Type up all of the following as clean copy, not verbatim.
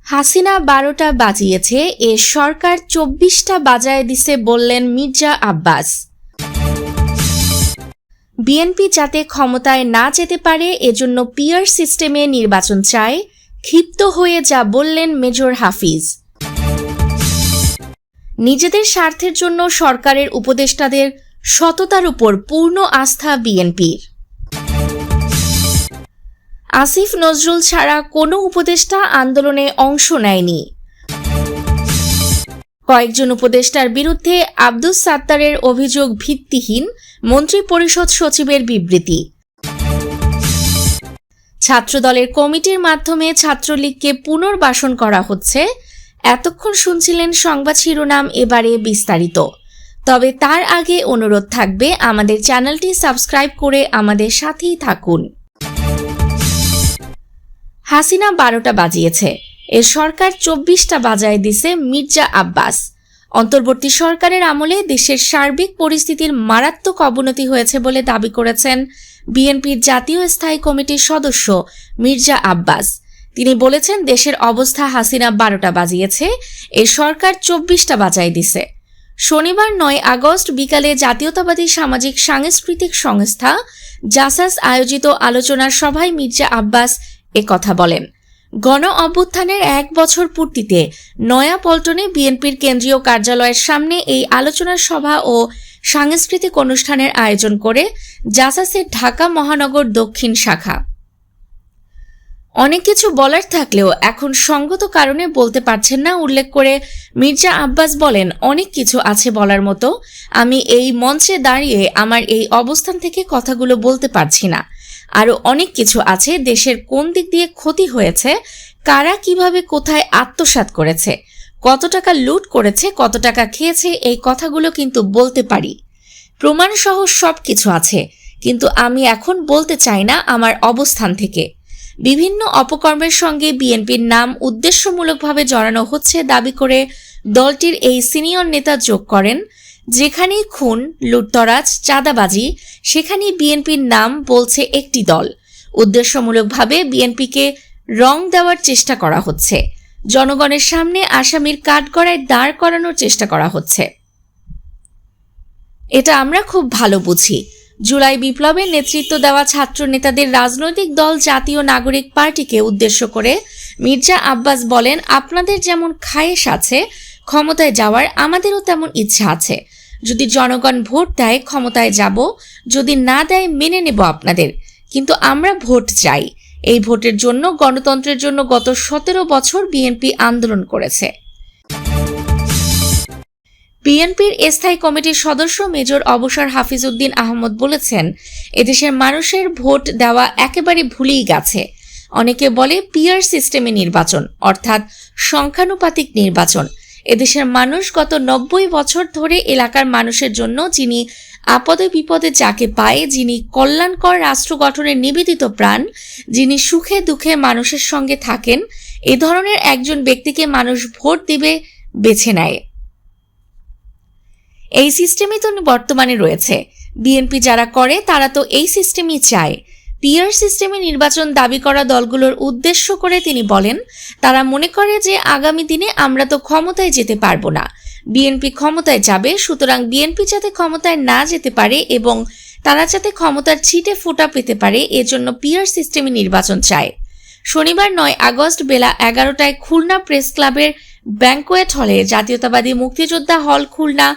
হাসিনা 12টা বাজিয়েছে, এ সরকার 24টা বাজায় দিছে বললেন মির্জা আব্বাস। বিএনপি যাতে ক্ষমতায় না যেতে পারে এজন্য পিয়ার সিস্টেমে নির্বাচন চায়, ক্ষিপ্ত হয়ে যা বললেন মেজর হাফিজ। নিজেদের স্বার্থের জন্য সরকারের উপদেষ্টাদের সততার উপর পূর্ণ আস্থা বিএনপির। আসিফ নজরুল ছাড়া কোনো উপদেষ্টা আন্দোলনে অংশ নেয়নি। কয়েকজন উপদেষ্টার বিরুদ্ধে আব্দুস সাত্তারের অভিযোগ ভিত্তিহীন, মন্ত্রিপরিষদ সচিবের বিবৃতি। ছাত্রদলের কমিটির মাধ্যমে ছাত্রলীগকে পুনর্বাসন করা হচ্ছে। এতক্ষণ শুনছিলেন সংবাদ শিরোনাম, এবারে বিস্তারিত। তবে তার আগে অনুরোধ থাকবে আমাদের চ্যানেলটি সাবস্ক্রাইব করে আমাদের সাথেই থাকুন। হাসিনা 12টা বাজিয়েছে, এর সরকার 24টা বাজায় দিছে মির্জা আব্বাস। অন্তর্বর্তী সরকারের আমলে দেশের সার্বিক পরিস্থিতির মারাত্মক অবনতি হয়েছে বলে দাবি করেছেন বিএনপির জাতীয় স্থায়ী কমিটির সদস্য মির্জা আব্বাস। তিনি বলেছেন, দেশের অবস্থা হাসিনা 12টা বাজিয়েছে, এর সরকার 24টা বাজায় দিছে। শনিবার 9 আগস্ট বিকালে জাতীয়তাবাদী সামাজিক সাংস্কৃতিক সংস্থা জাসাস আয়োজিত আলোচনার সভায় মির্জা আব্বাস কথা বলেন। গণ অভ্যুত্থানের 1 বছর পূর্তিতে নয়াপল্টনে বিএনপির কেন্দ্রীয় কার্যালয়ের সামনে এই আলোচনা সভা ও সাংস্কৃতিক অনুষ্ঠানের আয়োজন করে জাসাসের ঢাকা মহানগর দক্ষিণ শাখা। অনেক কিছু বলার থাকলেও এখন সঙ্গত কারণে বলতে পারছেন না উল্লেখ করে মির্জা আব্বাস বলেন, অনেক কিছু আছে বলার মতো, আমি এই মঞ্চে দাঁড়িয়ে আমার এই অবস্থান থেকে কথাগুলো বলতে পারছি না। আরও অনেক কিছু আছে, দেশের কোন দিক দিয়ে ক্ষতি হয়েছে, কারা কিভাবে কোথায় আত্মসাৎ করেছে, কত টাকা লুট করেছে, কত টাকা খেয়েছে, এই কথাগুলো কিন্তু বলতে পারি। প্রমাণসহ সব কিছু আছে, কিন্তু আমি এখন বলতে চাই না আমার অবস্থান থেকে। বিভিন্ন অপকর্মের সঙ্গে বিএনপির নাম উদ্দেশ্যমূলকভাবে জড়ানো হচ্ছে দাবি করে দলটির এই সিনিয়র নেতা যোগ করেন, যেখানেই খুন, লুটতরাজ, চাঁদাবাজি, সেখানেই বিএনপির নাম বলছে একটি দল। উদ্দেশ্যমূলকভাবে বিএনপিকে রং দেওয়ার চেষ্টা করা হচ্ছে, জনগণের সামনে আসামির কাঠগড়ায় দাঁড় করানোর চেষ্টা করা হচ্ছে। এটা আমরা খুব ভালো বুঝি। জুলাই বিপ্লবের নেতৃত্ব দেওয়া ছাত্র নেতাদের রাজনৈতিক দল জাতীয় নাগরিক পার্টিকে উদ্দেশ্য করে মির্জা আব্বাস বলেন, আপনাদের যেমন খায়েশ আছে ক্ষমতায় যাওয়ার, আমাদেরও তেমন ইচ্ছা আছে। যদি জনগণ ভোট দেয় ক্ষমতায় যাব, যদি না দেয় মেনে নেব আপনাদের, কিন্তু আমরা ভোট চাই। এই ভোটের জন্য, গণতন্ত্রের জন্য গত 17 বছর বিএনপি আন্দোলন করেছে। বিএনপির স্থায়ী কমিটির সদস্য মেজর অবসর হাফিজ উদ্দিন আহমদ বলেছেন, এদেশের মানুষের ভোট দেওয়া একেবারে ভুলেই গেছে। অনেকে বলে পিয়ার সিস্টেমে নির্বাচন, অর্থাৎ সংখ্যানুপাতিক নির্বাচন। এদেশের মানুষ গত 90 বছর ধরে এলাকার মানুষের জন্য, যিনি আপদে বিপদে যাকে পায়, যিনি কল্যাণকর রাষ্ট্র গঠনের নিবেদিত প্রাণ, যিনি সুখে দুঃখে মানুষের সঙ্গে থাকেন, এ ধরনের একজন ব্যক্তিকে মানুষ ভোট দিবে বেছে নেয়। এই সিস্টেমই তো বর্তমানে রয়েছে। বিএনপি যারা করে তারা তো এই সিস্টেমই চায়। পিয়ার সিস্টেমে নির্বাচন দাবি করা দলগুলোর উদ্দেশ্য করে তিনি বলেন, তারা মনে করে যে আগামী দিনে আমরা তো ক্ষমতায় যেতে পারবো না, বিএনপি ক্ষমতায় যাবে, সুতরাং বিএনপি যাতে ক্ষমতায় না যেতে পারে এবং তারা যাতে ক্ষমতার ছিটে ফোঁটা পেতে পারে, এজন্য পিয়ার সিস্টেমে নির্বাচন চায়। শনিবার 9 আগস্ট বেলা 11টায় খুলনা প্রেস ক্লাবের ব্যাংকোয়েট হলে জাতীয়তাবাদী মুক্তিযোদ্ধা হল খুলনা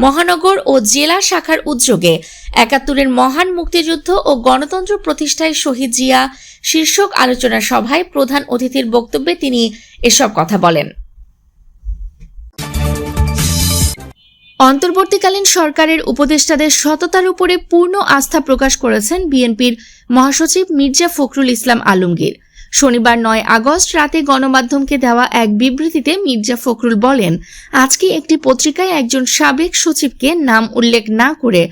মহানগর ও জেলা শাখার উদ্যোগে 71-এর মহান মুক্তিযুদ্ধ ও গণতন্ত্র প্রতিষ্ঠায় শহীদ জিয়া শীর্ষক আলোচনা সভায় প্রধান অতিথির বক্তব্যে তিনি এসব কথা বলেন। অন্তর্বর্তীকালীন সরকারের উপদেষ্টাদের সততার উপরে পূর্ণ আস্থা প্রকাশ করেছেন বিএনপির মহাসচিব মির্জা ফখরুল ইসলাম আলমগীর। শনিবার 9 আগস্ট রাতে গণমাধ্যমকে দেওয়া এক বিবৃতিতে মির্জা ফখরুল বলেন, আজকে একটি পত্রিকায় একজন সাবেক সচিবকে নাম উল্লেখ না করে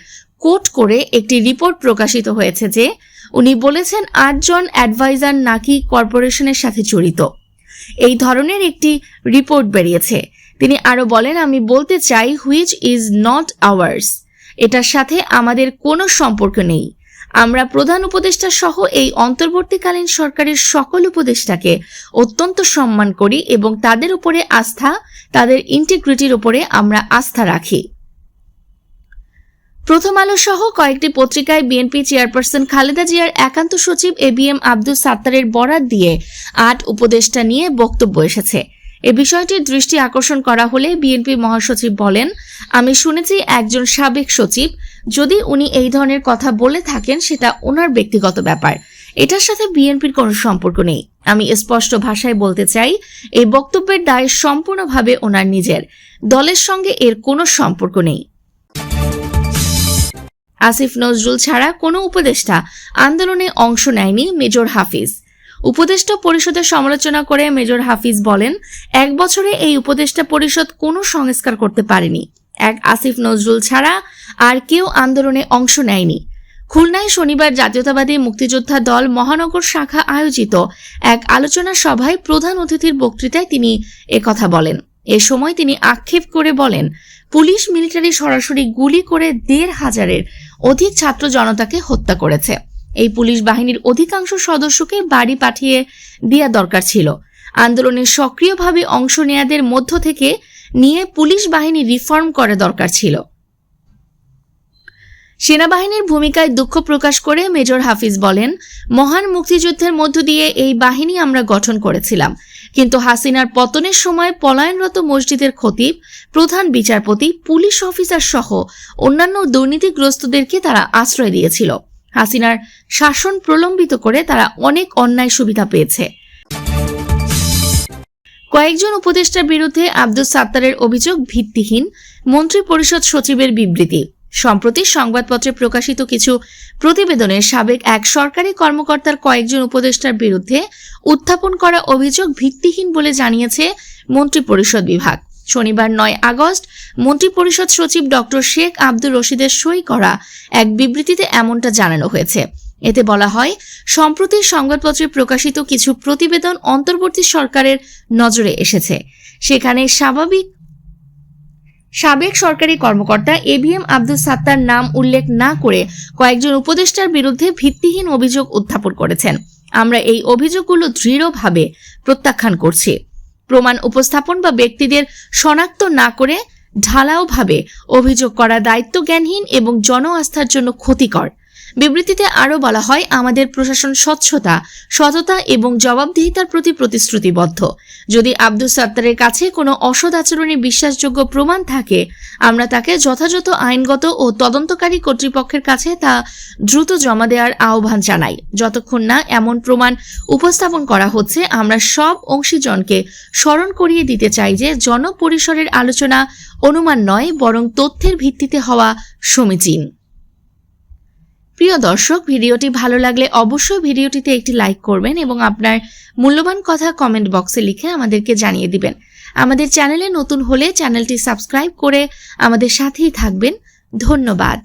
কোট করে একটি রিপোর্ট প্রকাশিত হয়েছে যে উনি বলেছেন 8 জন অ্যাডভাইজার নাকি কর্পোরেশনের সাথে জড়িত। এই ধরনের একটি রিপোর্ট বেরিয়েছে। তিনি আরো বলেন, আমি বলতে চাই হুইচ ইজ নট আওয়ার্স, এটার সাথে আমাদের কোনো সম্পর্ক নেই। আমরা প্রধান উপদেষ্টা সহ এই অন্তর্বর্তীকালীন সরকারের সকল উপদেষ্টাকে অত্যন্ত সম্মান করি এবং তাদের উপরে তাদের ইন্টিগ্রিটির উপরে আমরা আস্থা রাখি। প্রথম আলো সহ কয়েকটি পত্রিকায় বিএনপি চেয়ারপারসন খালেদা জিয়ার একান্ত সচিব ABM আব্দুস সাত্তারের বরাত দিয়ে 8 উপদেষ্টা নিয়ে বক্তব্য এসেছে। এ বিষয়টির দৃষ্টি আকর্ষণ করা হলে বিএনপি মহাসচিব বলেন, আমি শুনেছি একজন সাবেক সচিব, যদি উনি এই ধরনের কথা বলে থাকেন সেটা ওনার ব্যক্তিগত ব্যাপার, এটার সাথে বিএনপির কোনো সম্পর্ক নেই। আমি স্পষ্ট ভাষায় বলতে চাই, এই বক্তব্যের দায় সম্পূর্ণভাবে ওনার নিজের, দলের সঙ্গে এর কোনো সম্পর্ক নেই। আসিফ নজরুল ছাড়া কোনো উপদেষ্টা আন্দোলনে অংশ নেয়নি মেজর হাফিজ। উপদেষ্টা পরিষদের সমালোচনা করে মেজর হাফিজ বলেন, 1 বছরে এই উপদেষ্টা পরিষদ কোনো সংস্কার করতে পারেনি। আসিফ নজরুল ছাড়া আর কেউ আন্দোলনে অংশ নেয়নি। খুলনায় শনিবার জাতীয়তাবাদী মুক্তিযোদ্ধা দল মহানগর শাখা আয়োজিত এক আলোচনা সভায় প্রধান অতিথির বক্তৃতায় তিনি একথা বলেন। এ সময় তিনি আক্ষেপ করে বলেন, পুলিশ মিলিটারি সরাসরি গুলি করে 1,500-এর অধিক ছাত্র জনতাকে হত্যা করেছে। এই পুলিশ বাহিনীর অধিকাংশ সদস্যকে বাড়ি পাঠিয়ে দেওয়া দরকার ছিল। আন্দোলনে সক্রিয়ভাবে অংশ নেয়াদের মধ্য থেকে নিয়ে পুলিশ বাহিনী রিফর্ম করা দরকার ছিল। সেনাবাহিনীর ভূমিকায় দুঃখ প্রকাশ করে মেজর হাফিজ বলেন, মহান মুক্তিযুদ্ধের মধ্য দিয়ে এই বাহিনী আমরা গঠন করেছিলাম, কিন্তু হাসিনার পতনের সময় পলায়নরত মসজিদের খতিব, প্রধান বিচারপতি, পুলিশ অফিসার সহ অন্যান্য দুর্নীতিগ্রস্তদেরকে তারা আশ্রয় দিয়েছিল। হাসিনার শাসন প্রলম্বিত করে তারা অনেক অন্যায় সুবিধা পেয়েছে। কয়েকজন উপদেষ্টার বিরুদ্ধে আব্দুস সাত্তারের অভিযোগ ভিত্তিহীন, মন্ত্রী পরিষদ সচিবের বিবৃতি। সম্প্রতি সংবাদপত্রে প্রকাশিত কিছু প্রতিবেদনে সাবেক এক সরকারি কর্মকর্তার কয়েকজন উপদেষ্টার বিরুদ্ধে উত্থাপন করা অভিযোগ ভিত্তিহীন বলে জানিয়েছে মন্ত্রী পরিষদ বিভাগ। শনিবার 9 আগস্ট মন্ত্রী পরিষদ সচিব ডক্টর শেখ আব্দুর রশিদের সই করা এক বিবৃতিতে এমনটা জানানো হয়েছে। এতে বলা হয়, সম্প্রতি সংবাদপত্রে প্রকাশিত কিছু প্রতিবেদন অন্তর্বর্তী সরকারের নজরে এসেছে। সেখানে সাবেক সরকারি কর্মকর্তা ABM আব্দুস সাত্তার নাম উল্লেখ না করে কয়েকজন উপদেষ্টার বিরুদ্ধে ভিত্তিহীন অভিযোগ উত্থাপন করেছেন। আমরা এই অভিযোগগুলো দৃঢ়ভাবে প্রত্যাখ্যান করছি। প্রমাণ উপস্থাপন বা ব্যক্তিদের শনাক্ত না করে ঢালাওভাবে অভিযোগ করা দায়িত্বজ্ঞানহীন এবং জন আস্থার জন্য ক্ষতিকর। বিবৃতিতে আরও বলা হয়, আমাদের প্রশাসন স্বচ্ছতা, সততা এবং জবাবদিহিতার প্রতি প্রতিশ্রুতিবদ্ধ। যদি আব্দুস সাত্তারের কাছে কোনো অসৎ আচরণের বিশ্বাসযোগ্য প্রমাণ থাকে, আমরা তাকে যথাযথ আইনগত ও তদন্তকারী কর্তৃপক্ষের কাছে তা দ্রুত জমা দেওয়ার আহ্বান জানাই। যতক্ষণ না এমন প্রমাণ উপস্থাপন করা হচ্ছে, আমরা সব অংশীজনকে স্মরণ করিয়ে দিতে চাই যে জনপরিসরের আলোচনা অনুমান নয়, বরং তথ্যের ভিত্তিতে হওয়া সমীচীন। প্রিয় দর্শক, ভিডিওটি ভালো লাগলে অবশ্যই ভিডিওটিতে একটি লাইক করবেন এবং আপনার মূল্যবান কথা কমেন্ট বক্সে লিখে আমাদেরকে জানিয়ে দিবেন। আমাদের চ্যানেলে নতুন হলে চ্যানেলটি সাবস্ক্রাইব করে আমাদের সাথেই থাকবেন। ধন্যবাদ।